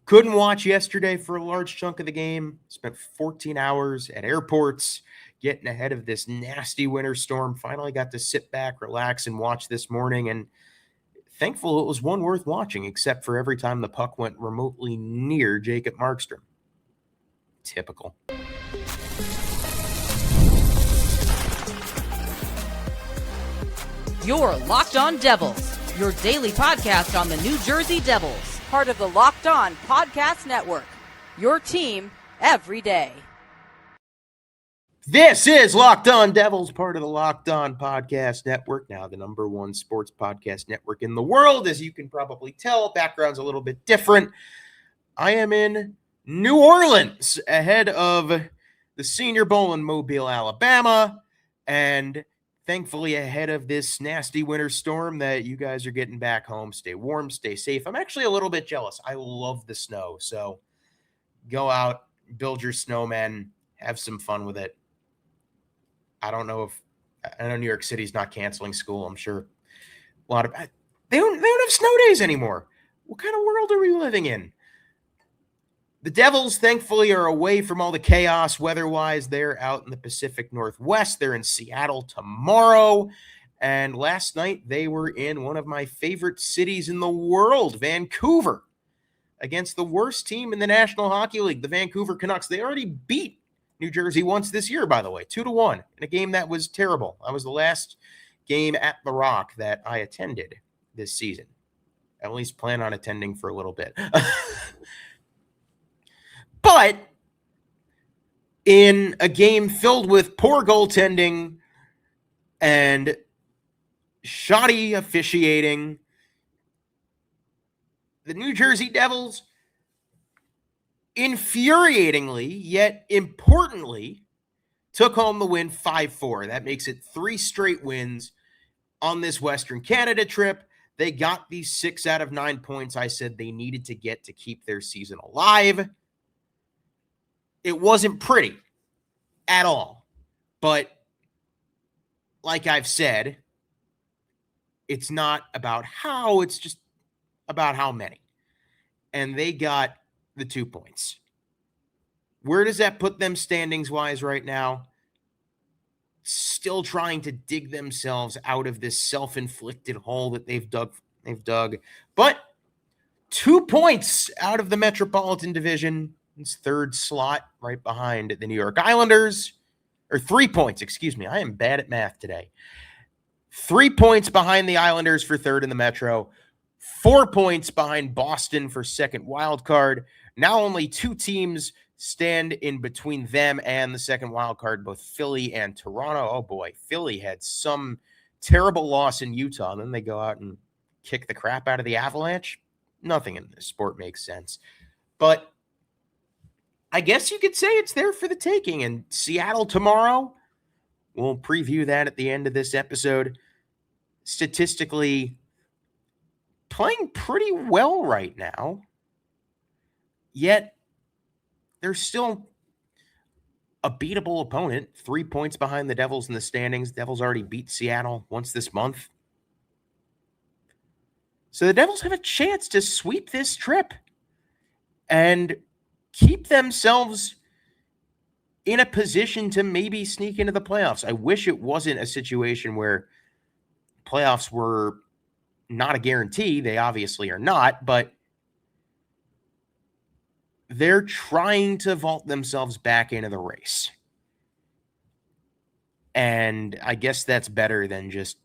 Couldn't watch yesterday for a large chunk of the game. Spent 14 hours at airports getting ahead of this nasty winter storm. Finally got to sit back, relax, and watch this morning. And thankful it was one worth watching, except for every time the puck went remotely near Jacob Markstrom. Typical. You're Locked On Devils, your daily podcast on the New Jersey Devils. Part of the Locked On Podcast Network, your team every day. This is Locked On Devils, part of the Locked On Podcast Network, now the number one sports podcast network in the world. As you can probably tell, background's a little bit different. I am in New Orleans ahead of the Senior Bowl in Mobile, Alabama, and thankfully ahead of this nasty winter storm that you guys are getting back home. Stay warm, stay safe. I'm actually a little bit jealous. I love the snow, so go out, build your snowman, have some fun with it. I know New York City's not canceling school. I'm sure a lot of they don't have snow days anymore. What kind of world are we living in? The Devils, thankfully, are away from all the chaos weather-wise. They're out in the Pacific Northwest. They're in Seattle tomorrow. And last night, they were in one of my favorite cities in the world, Vancouver, against the worst team in the National Hockey League, the Vancouver Canucks. They already beat New Jersey once this year, by the way, 2-1, in a game that was terrible. That was the last game at The Rock that I attended this season. I at least plan on attending for a little bit. But in a game filled with poor goaltending and shoddy officiating, the New Jersey Devils, infuriatingly, yet importantly, took home the win 5-4. That makes it 3 straight wins on this Western Canada trip. They got these 6 out of 9 points I said they needed to get to keep their season alive. It wasn't pretty at all, but like I've said, it's not about how, it's just about how many. And they got the 2 points. Where does that put them standings-wise right now? Still trying to dig themselves out of this self-inflicted hole that they've dug. But 2 points out of the Metropolitan Division. It's third slot right behind the New York Islanders. Or 3 points, excuse me. I am bad at math today. 3 points behind the Islanders for third in the Metro. 4 points behind Boston for second wild card. Now only 2 teams stand in between them and the second wild card, both Philly and Toronto. Oh boy, Philly had some terrible loss in Utah, and then they go out and kick the crap out of the Avalanche. Nothing in this sport makes sense. But I guess you could say it's there for the taking. And Seattle tomorrow, we'll preview that at the end of this episode. Statistically, playing pretty well right now, yet they're still a beatable opponent. 3 points behind the Devils in the standings. Devils already beat Seattle once this month. So the Devils have a chance to sweep this trip and keep themselves in a position to maybe sneak into the playoffs. I wish it wasn't a situation where playoffs were not a guarantee. They obviously are not, but they're trying to vault themselves back into the race. And I guess that's better than just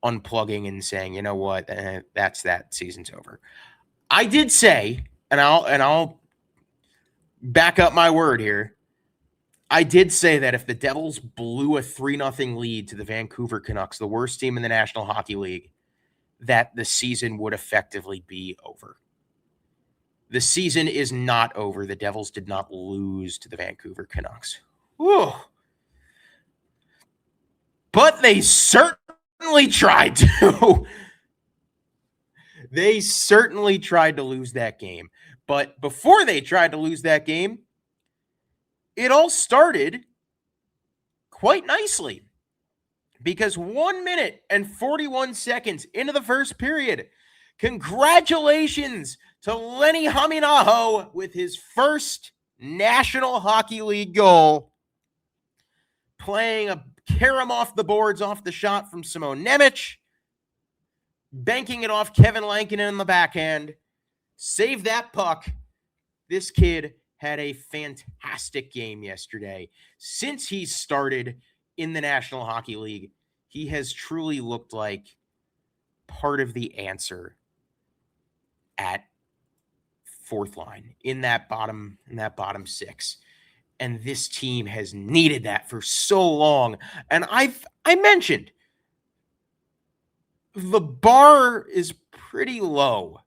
unplugging and saying, you know what, that's that, season's over. I did say, and I'll back up my word here. I did say that if the Devils blew a 3-0 lead to the Vancouver Canucks, the worst team in the National Hockey League, that the season would effectively be over. The season is not over. The Devils did not lose to the Vancouver Canucks. Whew. But they certainly tried to. They certainly tried to lose that game. But before they tried to lose that game, it all started quite nicely. Because 1 minute and 41 seconds into the first period, congratulations to Lenni Hameenaho with his first National Hockey League goal, playing a carom off the boards off the shot from Simon Nemec, banking it off Kevin Lankinen in the backhand. Save that puck. This kid had a fantastic game yesterday. Since he started in the National Hockey League, he has truly looked like part of the answer at fourth line in that bottom six. And this team has needed that for so long. And I mentioned the bar is pretty low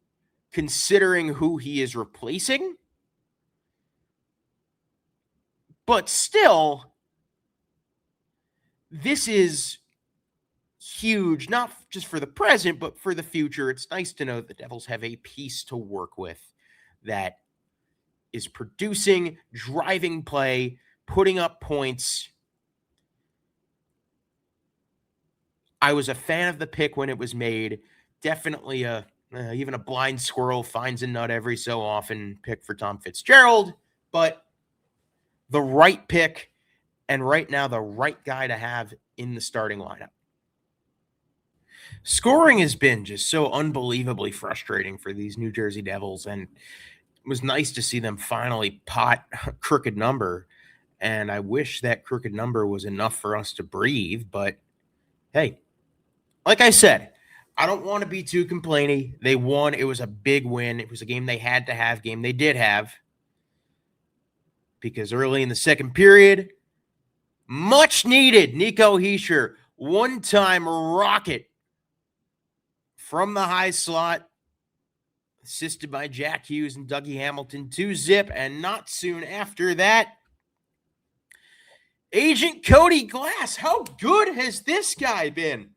considering who he is replacing. But still, this is huge, not just for the present, but for the future. It's nice to know that the Devils have a piece to work with that is producing, driving play, putting up points. I was a fan of the pick when it was made. Definitely even a blind squirrel finds a nut every so often pick for Tom Fitzgerald, but the right pick, and right now the right guy to have in the starting lineup. Scoring has been just so unbelievably frustrating for these New Jersey Devils, and it was nice to see them finally pot a crooked number, and I wish that crooked number was enough for us to breathe, but hey, like I said, I don't want to be too complainy. They won. It was a big win. It was a game they had to have, game they did have, because early in the second period, much needed Nico Hischier, one-time rocket from the high slot, assisted by Jack Hughes and Dougie Hamilton, 2-zip, and not soon after that, Agent Cody Glass. How good has this guy been?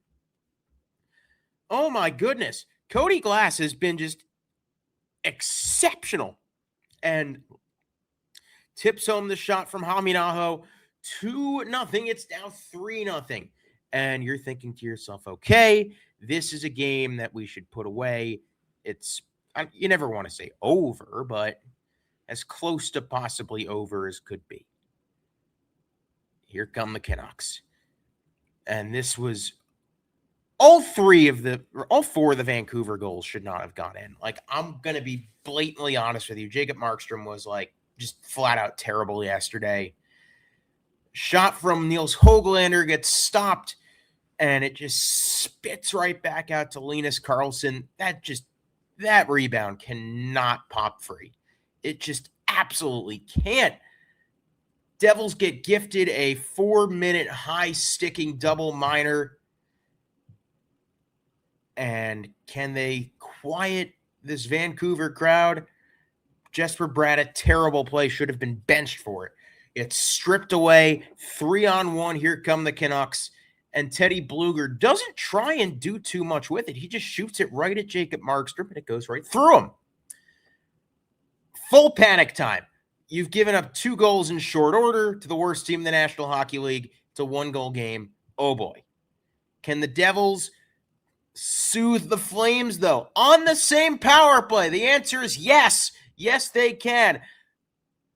Oh my goodness. Cody Glass has been just exceptional, and tips home the shot from Hameenaho, 2-0. It's now 3-0. And you're thinking to yourself, okay, this is a game that we should put away. You never want to say over, but as close to possibly over as could be. Here come the Canucks. And this was all four of the Vancouver goals should not have gone in. Like, I'm going to be blatantly honest with you. Jacob Markstrom was like just flat out terrible yesterday. Shot from Niels Höglander gets stopped, and it just spits right back out to Linus Karlsson. That rebound cannot pop free. It just absolutely can't. Devils get gifted a 4-minute high-sticking double minor. And can they quiet this Vancouver crowd? Jesper Bratt, terrible play, should have been benched for it. It's stripped away, 3-on-1. Here come the Canucks. And Teddy Bluger doesn't try and do too much with it. He just shoots it right at Jacob Markstrom, and it goes right through him. Full panic time. You've given up 2 goals in short order to the worst team in the National Hockey League. It's a 1-goal game. Oh, boy. Can the Devils soothe the Flames, though, on the same power play? The answer is yes. Yes, they can.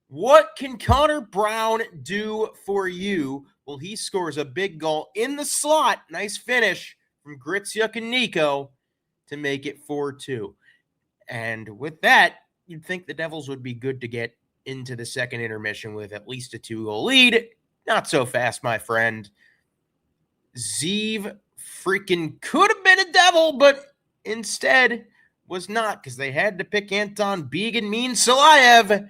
What can Connor Brown do for you? Well, he scores a big goal in the slot. Nice finish from Gritsyuk and Nico to make it 4-2. And with that, you'd think the Devils would be good to get into the second intermission with at least a 2-goal lead. Not so fast, my friend. Zeev freaking could have been a Devil, but instead was not, because they had to pick Anton Began Salayev.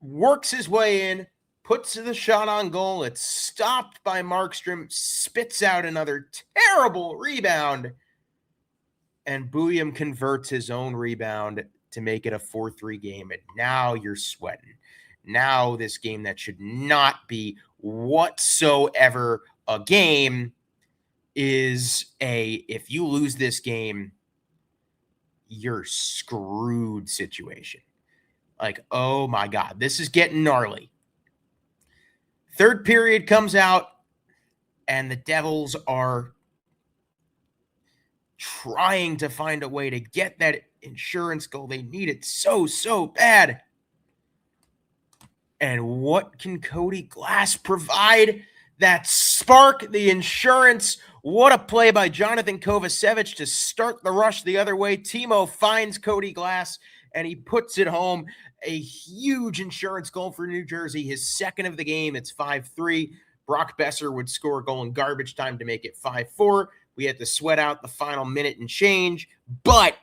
Works his way in, puts the shot on goal. It's stopped by Markstrom, spits out another terrible rebound, and Buyam converts his own rebound to make it a 4-3 game. And now you're sweating. Now this game that should not be whatsoever a game is if you lose this game, you're screwed situation. Like, oh my God, this is getting gnarly. Third period comes out, and the Devils are trying to find a way to get that insurance goal. They need it so bad. And what can Cody Glass provide? That spark, the insurance. What a play by Jonathan Kovacevic to start the rush the other way. Timo finds Cody Glass, and he puts it home. A huge insurance goal for New Jersey, his second of the game. It's 5-3. Brock Besser would score a goal in garbage time to make it 5-4. We had to sweat out the final minute and change, but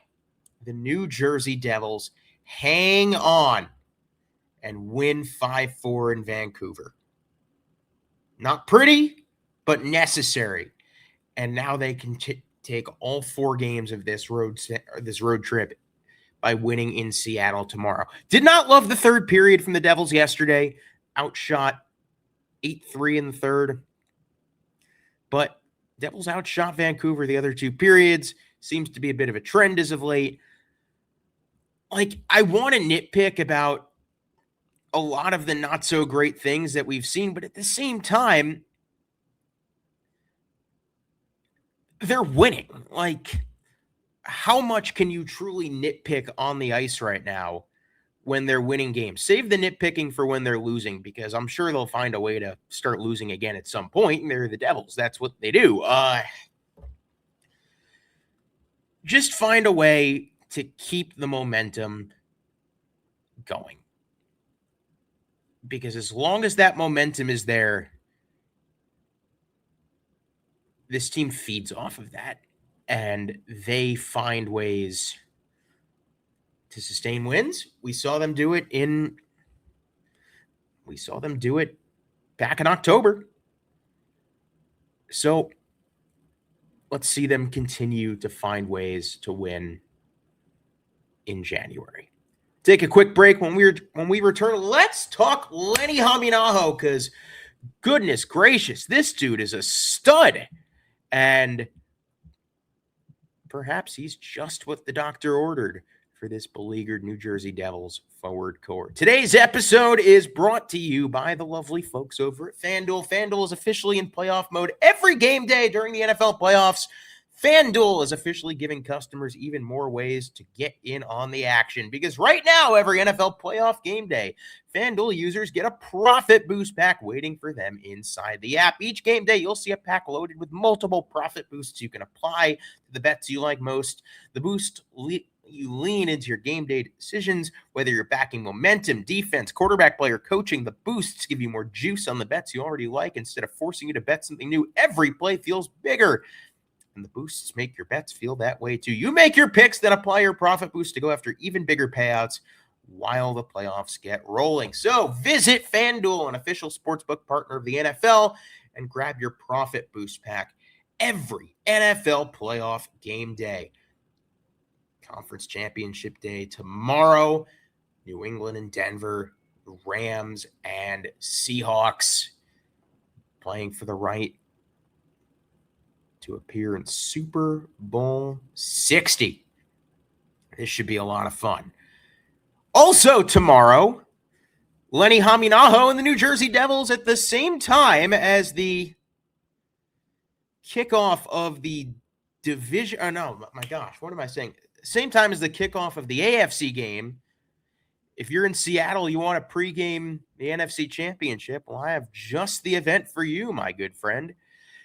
the New Jersey Devils hang on and win 5-4 in Vancouver. Not pretty, but necessary. And now they can take all 4 games of this road trip by winning in Seattle tomorrow. Did not love the third period from the Devils yesterday. Outshot 8-3 in the third. But Devils outshot Vancouver the other 2 periods. Seems to be a bit of a trend as of late. Like, I want to nitpick about a lot of the not so great things that we've seen, but at the same time, they're winning. Like, how much can you truly nitpick on the ice right now when they're winning games? Save the nitpicking for when they're losing, because I'm sure they'll find a way to start losing again at some point, and they're the Devils. That's what they do. Just find a way to keep the momentum going. Because as long as that momentum is there, this team feeds off of that, and they find ways to sustain wins. We saw them do it back in October. So let's see them continue to find ways to win in January. Take a quick break. When we return, let's talk Lenni Hameenaho, because goodness gracious, this dude is a stud. And perhaps he's just what the doctor ordered for this beleaguered New Jersey Devils forward core. Today's episode is brought to you by the lovely folks over at FanDuel. FanDuel is officially in playoff mode every game day during the NFL playoffs. FanDuel is officially giving customers even more ways to get in on the action, because right now, every NFL playoff game day, FanDuel users get a profit boost pack waiting for them inside the app. Each game day, you'll see a pack loaded with multiple profit boosts you can apply to the bets you like most. The boost you lean into your game day decisions, whether you're backing momentum, defense, quarterback player, coaching. The boosts give you more juice on the bets you already like instead of forcing you to bet something new. Every play feels bigger, and the boosts make your bets feel that way too. You make your picks, then apply your profit boost to go after even bigger payouts while the playoffs get rolling. So visit FanDuel, an official sportsbook partner of the NFL, and grab your profit boost pack every NFL playoff game day. Conference championship day tomorrow. New England and Denver, the Rams and Seahawks playing for the right to appear in Super Bowl 60. This should be a lot of fun. Also tomorrow, Lenni Hameenaho and the New Jersey Devils at the same time as the kickoff of the division. Oh no, my gosh, what am I saying? Same time as the kickoff of the AFC game. If you're in Seattle, you want to pregame the NFC Championship, well, I have just the event for you, my good friend.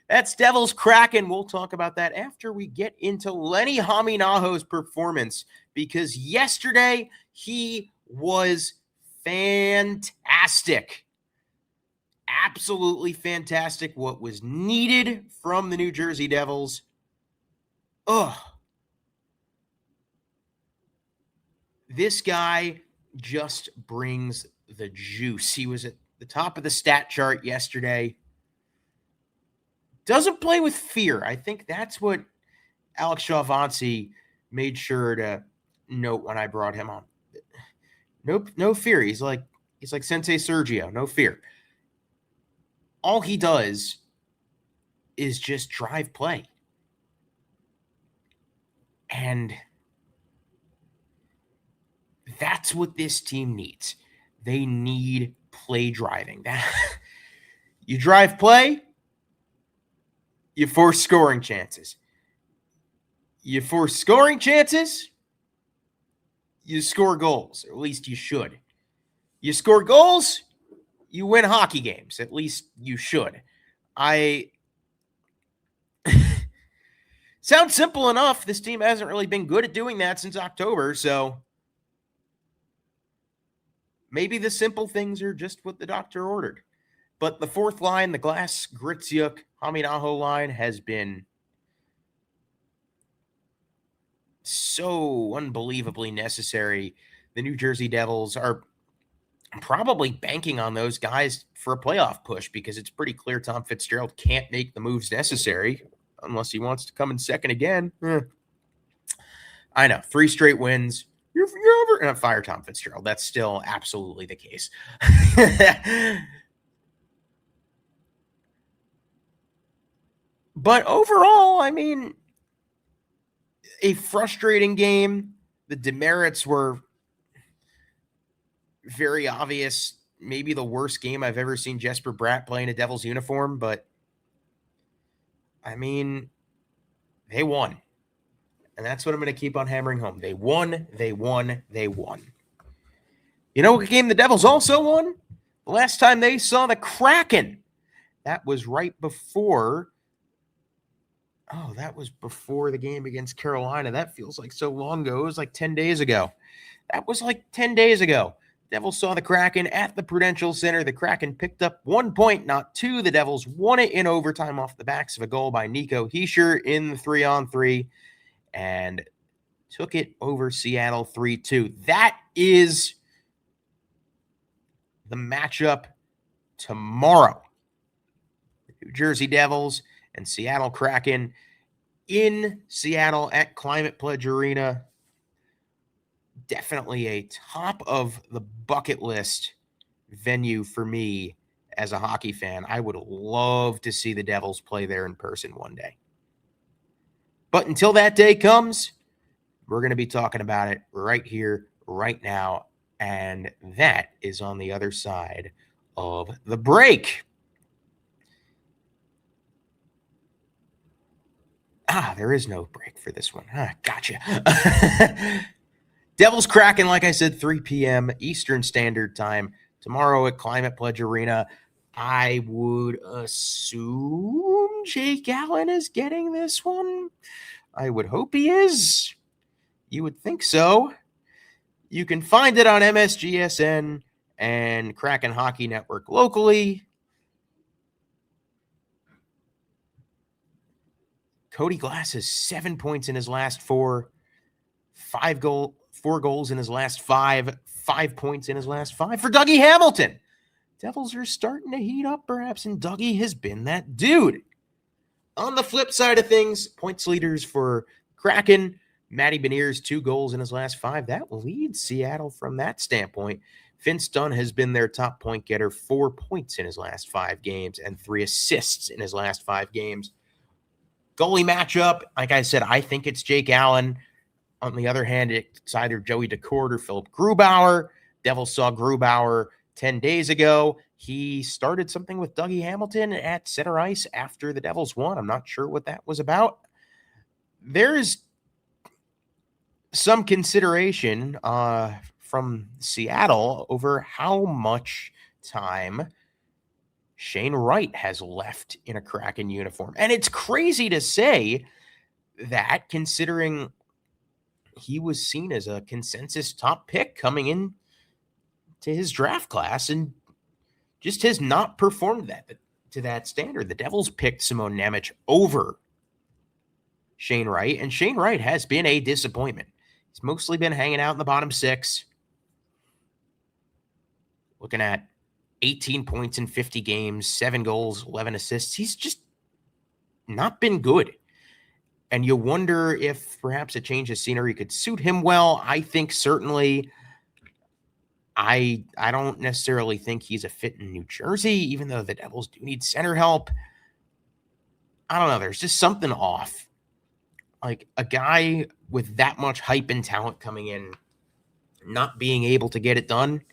That's Devils Kraken. We'll talk about that after we get into Lenni Hameenaho's performance, because yesterday he was fantastic. Absolutely fantastic. What was needed from the New Jersey Devils. This guy just brings the juice. He was at the top of the stat chart yesterday. Doesn't play with fear. I think that's what Alex Chauvancy made sure to note when I brought him on. No fear. He's like Sensei Sergio. No fear. All he does is just drive play. And that's what this team needs. They need play driving. You drive play, you force scoring chances. You force scoring chances, you score goals. Or at least you should. You score goals, you win hockey games. At least you should. Sounds simple enough. This team hasn't really been good at doing that since October, so maybe the simple things are just what the doctor ordered. But the fourth line, the Glass, Gritsyuk, Hameenaho line has been so unbelievably necessary. The New Jersey Devils are probably banking on those guys for a playoff push because it's pretty clear Tom Fitzgerald can't make the moves necessary unless he wants to come in second again. I know, 3 straight wins. You're over. And fire Tom Fitzgerald. That's still absolutely the case. But overall, I mean, a frustrating game. The demerits were very obvious. Maybe the worst game I've ever seen Jesper Bratt play in a Devils uniform, but I mean, they won. And that's what I'm going to keep on hammering home. They won, they won, they won. You know what game the Devils also won? The last time they saw the Kraken. That was right before. Oh, that was before the game against Carolina. That feels like so long ago. It was like 10 days ago. That was like 10 days ago. Devils saw the Kraken at the Prudential Center. The Kraken picked up 1 point, not 2. The Devils won it in overtime off the backs of a goal by Nico Hischier in the 3-on-3 and took it over Seattle 3-2. That is the matchup tomorrow. The New Jersey Devils and Seattle Kraken in Seattle at Climate Pledge Arena. Definitely a top of the bucket list venue for me as a hockey fan. I would love to see the Devils play there in person one day. But until that day comes, we're going to be talking about it right here, right now. And that is on the other side of the break. There is no break for this one. Gotcha. Devils Kraken, like I said, 3 p.m. Eastern Standard Time tomorrow at Climate Pledge Arena. I would assume Jake Allen is getting this one. I would hope he is. You would think so. You can find it on MSGSN and Kraken Hockey Network locally. Cody Glass has 7 points in his last 4, 4 goals in his last 5, 5 points in his last 5 for Dougie Hamilton. Devils are starting to heat up, perhaps, and Dougie has been that dude. On the flip side of things, points leaders for Kraken, Matty Beniers, 2 goals in his last 5. That leads Seattle from that standpoint. Vince Dunn has been their top point getter, 4 points in his last 5 games and 3 assists in his last 5 games. Goalie matchup, like I said, I think it's Jake Allen. On the other hand, it's either Joey Decourt or Philip Grubauer. Devils saw Grubauer 10 days ago. He started something with Dougie Hamilton at center ice after the Devils won. I'm not sure what that was about. There's some consideration from Seattle over how much time Shane Wright has left in a Kraken uniform. And it's crazy to say that, considering he was seen as a consensus top pick coming in to his draft class and just has not performed that to that standard. The Devils picked Simon Nemec over Shane Wright, and Shane Wright has been a disappointment. He's mostly been hanging out in the bottom 6. Looking at 18 points in 50 games, 7 goals, 11 assists. He's just not been good. And you wonder if perhaps a change of scenery could suit him well. I think certainly. I don't necessarily think he's a fit in New Jersey, even though the Devils do need center help. I don't know. There's just something off. Like a guy with that much hype and talent coming in, not being able to get it done.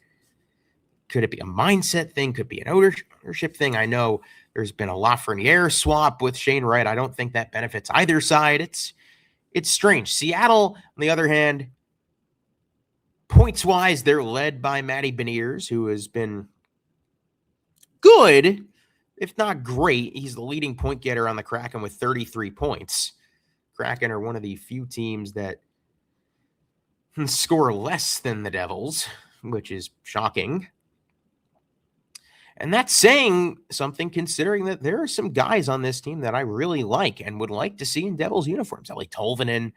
Could it be a mindset thing? Could be an ownership thing? I know there's been a Lafreniere swap with Shane Wright. I don't think that benefits either side. It's It's strange. Seattle, on the other hand, points-wise, they're led by Matty Beniers, who has been good, if not great. He's the leading point getter on the Kraken with 33 points. Kraken are one of the few teams that score less than the Devils, which is shocking. And that's saying something, considering that there are some guys on this team that I really like and would like to see in Devils uniforms. Eli Tolvanen,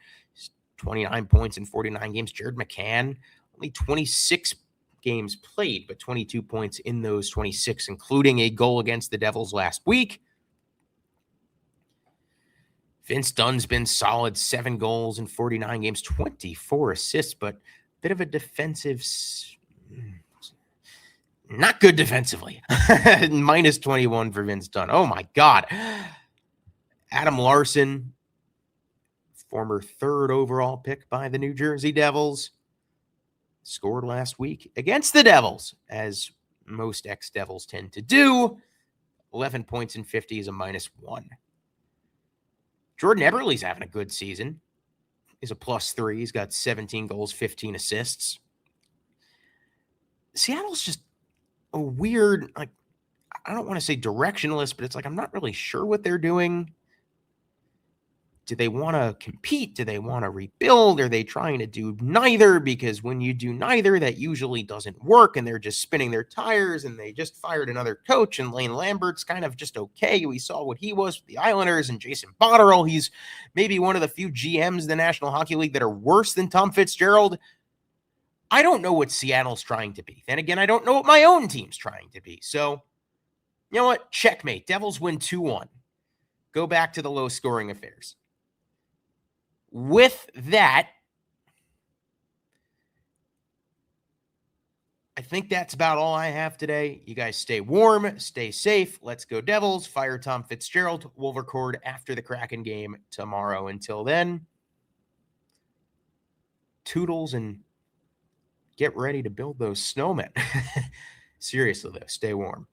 29 points in 49 games. Jared McCann, only 26 games played, but 22 points in those 26, including a goal against the Devils last week. Vince Dunn's been solid, 7 goals in 49 games, 24 assists, but a bit of a defensive... Not good defensively. Minus 21 for Vince Dunn. Oh, my God. Adam Larson, former 3rd overall pick by the New Jersey Devils, scored last week against the Devils, as most ex-Devils tend to do. 11 points in 50 is a -1. Jordan Eberle's having a good season. He's a +3. He's got 17 goals, 15 assists. Seattle's just a weird, like, I don't want to say directionless, but it's like I'm not really sure what they're doing. Do they want to compete? Do they want to rebuild? Are they trying to do neither? Because when you do neither, that usually doesn't work, and they're just spinning their tires, and they just fired another coach, and Lane Lambert's kind of just okay. We saw what he was with the Islanders, and Jason Botterill, he's maybe one of the few GMs in the National Hockey League that are worse than Tom Fitzgerald. I don't know what Seattle's trying to be. Then again, I don't know what my own team's trying to be. So, you know what? Checkmate. Devils win 2-1. Go back to the low-scoring affairs. With that, I think that's about all I have today. You guys stay warm, stay safe. Let's go Devils. Fire Tom Fitzgerald. We'll record after the Kraken game tomorrow. Until then, toodles and get ready to build those snowmen. Seriously, though, stay warm.